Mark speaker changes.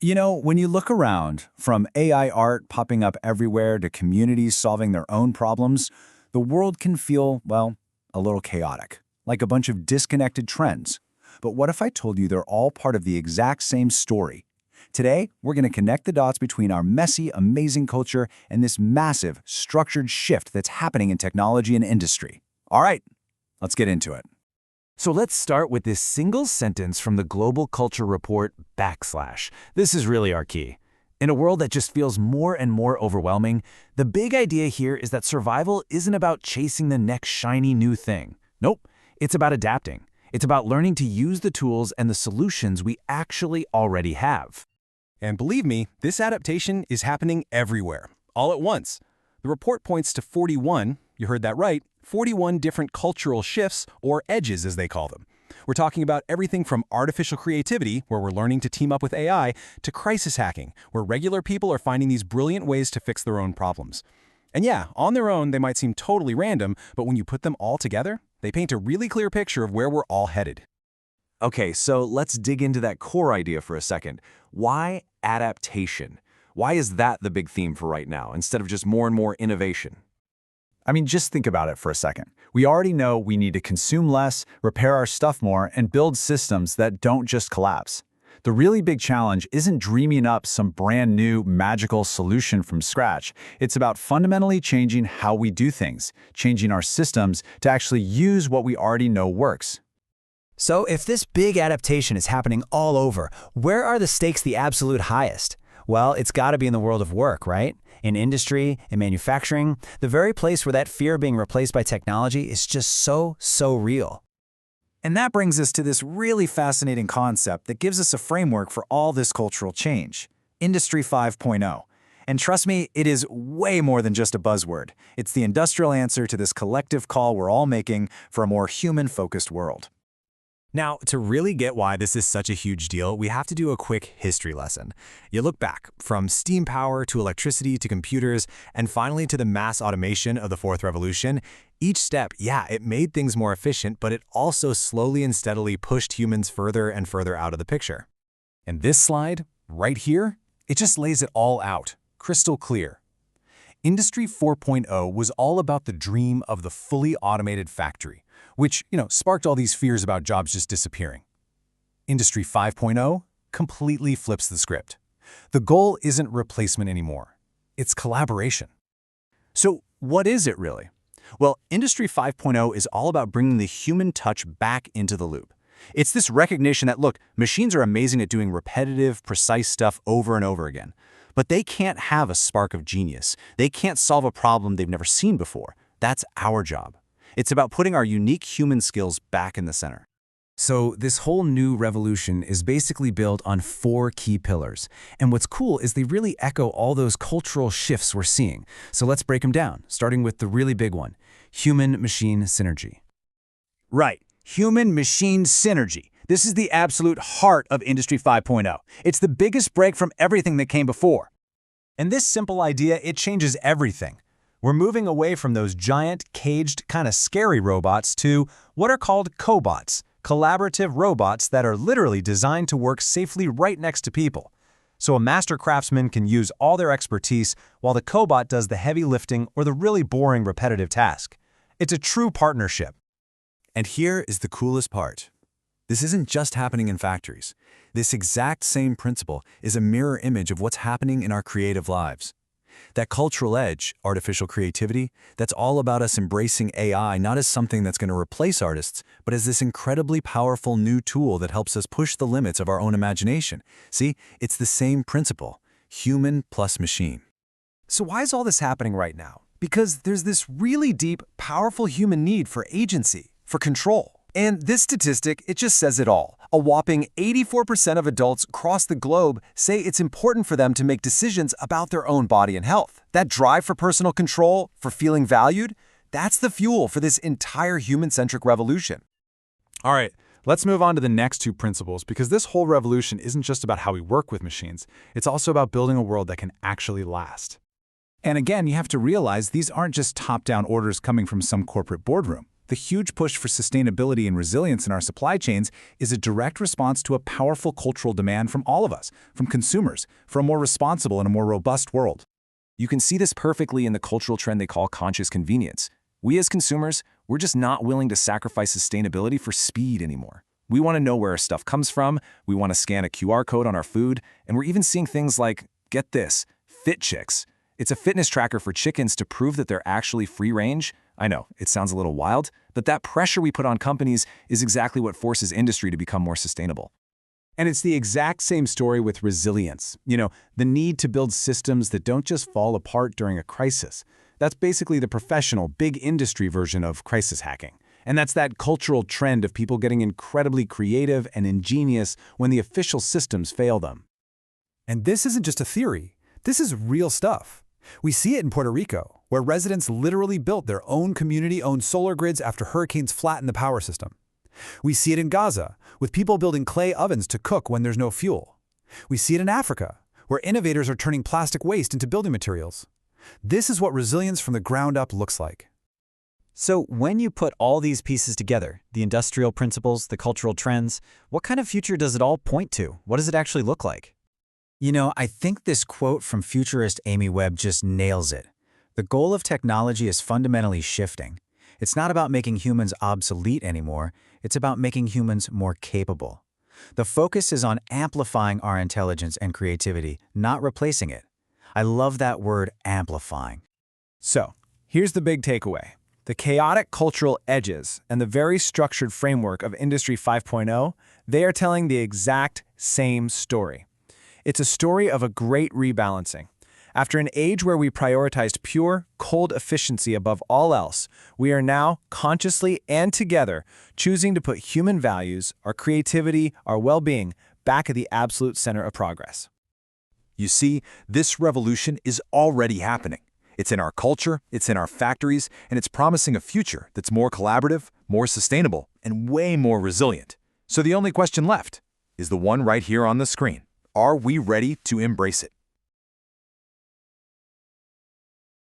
Speaker 1: You know, when you look around, from AI art popping up everywhere to communities solving their own problems, the world can feel, well, a little chaotic, like a bunch of disconnected trends. But what if I told you they're all part of the exact same story? Today, we're going to connect the dots between our messy, amazing culture and this massive, structured shift that's happening in technology and industry. All right, let's get into it.
Speaker 2: So let's start with this single sentence from the Global Culture Report /. This is really our key. In a world that just feels more and more overwhelming, the big idea here is that survival isn't about chasing the next shiny new thing. Nope, it's about adapting. It's about learning to use the tools and the solutions we actually already have.
Speaker 3: And believe me, this adaptation is happening everywhere, all at once. The report points to 41, you heard that right, 41 different cultural shifts, or edges as they call them. We're talking about everything from artificial creativity, where we're learning to team up with AI, to crisis hacking, where regular people are finding these brilliant ways to fix their own problems. And yeah, on their own, they might seem totally random, but when you put them all together, they paint a really clear picture of where we're all headed.
Speaker 2: Okay, so let's dig into that core idea for a second. Why adaptation? Why is that the big theme for right now, instead of just more and more innovation?
Speaker 1: I mean, just think about it for a second. We already know we need to consume less, repair our stuff more, and build systems that don't just collapse. The really big challenge isn't dreaming up some brand new, magical solution from scratch. It's about fundamentally changing how we do things, changing our systems to actually use what we already know works.
Speaker 4: So if this big adaptation is happening all over, where are the stakes the absolute highest? Well, it's got to be in the world of work, right? In industry, in manufacturing, the very place where that fear of being replaced by technology is just so real.
Speaker 5: And that brings us to this really fascinating concept that gives us a framework for all this cultural change, Industry 5.0. And trust me, it is way more than just a buzzword. It's the industrial answer to this collective call we're all making for a more human-focused world.
Speaker 6: Now, to really get why this is such a huge deal, we have to do a quick history lesson. You look back, from steam power to electricity to computers, and finally to the mass automation of the Fourth Revolution. Each step, yeah, it made things more efficient, but it also slowly and steadily pushed humans further and further out of the picture.
Speaker 3: And this slide, right here, it just lays it all out, crystal clear. Industry 4.0 was all about the dream of the fully automated factory, which, sparked all these fears about jobs just disappearing. Industry 5.0 completely flips the script. The goal isn't replacement anymore. It's collaboration.
Speaker 1: So what is it really? Well, Industry 5.0 is all about bringing the human touch back into the loop. It's this recognition that, look, machines are amazing at doing repetitive, precise stuff over and over again. But they can't have a spark of genius. They can't solve a problem they've never seen before. That's our job. It's about putting our unique human skills back in the center.
Speaker 2: So this whole new revolution is basically built on 4 key pillars. And what's cool is they really echo all those cultural shifts we're seeing. So let's break them down, starting with the really big one, human-machine synergy.
Speaker 5: Right, human-machine synergy. This is the absolute heart of Industry 5.0. It's the biggest break from everything that came before. And this simple idea, it changes everything. We're moving away from those giant, caged, kind of scary robots to what are called cobots, collaborative robots that are literally designed to work safely right next to people. So a master craftsman can use all their expertise while the cobot does the heavy lifting or the really boring, repetitive task. It's a true partnership.
Speaker 3: And here is the coolest part. This isn't just happening in factories. This exact same principle is a mirror image of what's happening in our creative lives. That cultural edge, artificial creativity, that's all about us embracing AI not as something that's going to replace artists, but as this incredibly powerful new tool that helps us push the limits of our own imagination. See, it's the same principle, human plus machine.
Speaker 5: So why is all this happening right now? Because there's this really deep, powerful human need for agency, for control. And this statistic, it just says it all. A whopping 84% of adults across the globe say it's important for them to make decisions about their own body and health. That drive for personal control, for feeling valued, that's the fuel for this entire human-centric revolution.
Speaker 7: All right, let's move on to the next 2 principles, because this whole revolution isn't just about how we work with machines. It's also about building a world that can actually last.
Speaker 5: And again, you have to realize these aren't just top-down orders coming from some corporate boardroom.
Speaker 1: The huge push for sustainability and resilience in our supply chains is a direct response to a powerful cultural demand from all of us, from consumers, for a more responsible and a more robust world.
Speaker 2: You can see this perfectly in the cultural trend they call conscious convenience. We as consumers, we're just not willing to sacrifice sustainability for speed anymore. We want to know where our stuff comes from, we want to scan a QR code on our food, and we're even seeing things like, get this, Fit Chicks. It's a fitness tracker for chickens to prove that they're actually free range. I know, it sounds a little wild, but that pressure we put on companies is exactly what forces industry to become more sustainable.
Speaker 1: And it's the exact same story with resilience. The need to build systems that don't just fall apart during a crisis. That's basically the professional, big industry version of crisis hacking. And that's that cultural trend of people getting incredibly creative and ingenious when the official systems fail them.
Speaker 5: And this isn't just a theory. This is real stuff. We see it in Puerto Rico, where residents literally built their own community-owned solar grids after hurricanes flattened the power system. We see it in Gaza, with people building clay ovens to cook when there's no fuel. We see it in Africa, where innovators are turning plastic waste into building materials. This is what resilience from the ground up looks like.
Speaker 4: So when you put all these pieces together, the industrial principles, the cultural trends, what kind of future does it all point to? What does it actually look like? I think this quote from futurist Amy Webb just nails it. The goal of technology is fundamentally shifting. It's not about making humans obsolete anymore, it's about making humans more capable. The focus is on amplifying our intelligence and creativity, not replacing it. I love that word, amplifying.
Speaker 1: So, here's the big takeaway. The chaotic cultural edges and the very structured framework of Industry 5.0, they are telling the exact same story. It's a story of a great rebalancing. After an age where we prioritized pure, cold efficiency above all else, we are now, consciously and together, choosing to put human values, our creativity, our well-being, back at the absolute center of progress.
Speaker 3: You see, this revolution is already happening. It's in our culture, it's in our factories, and it's promising a future that's more collaborative, more sustainable, and way more resilient. So the only question left is the one right here on the screen. Are we ready to embrace it?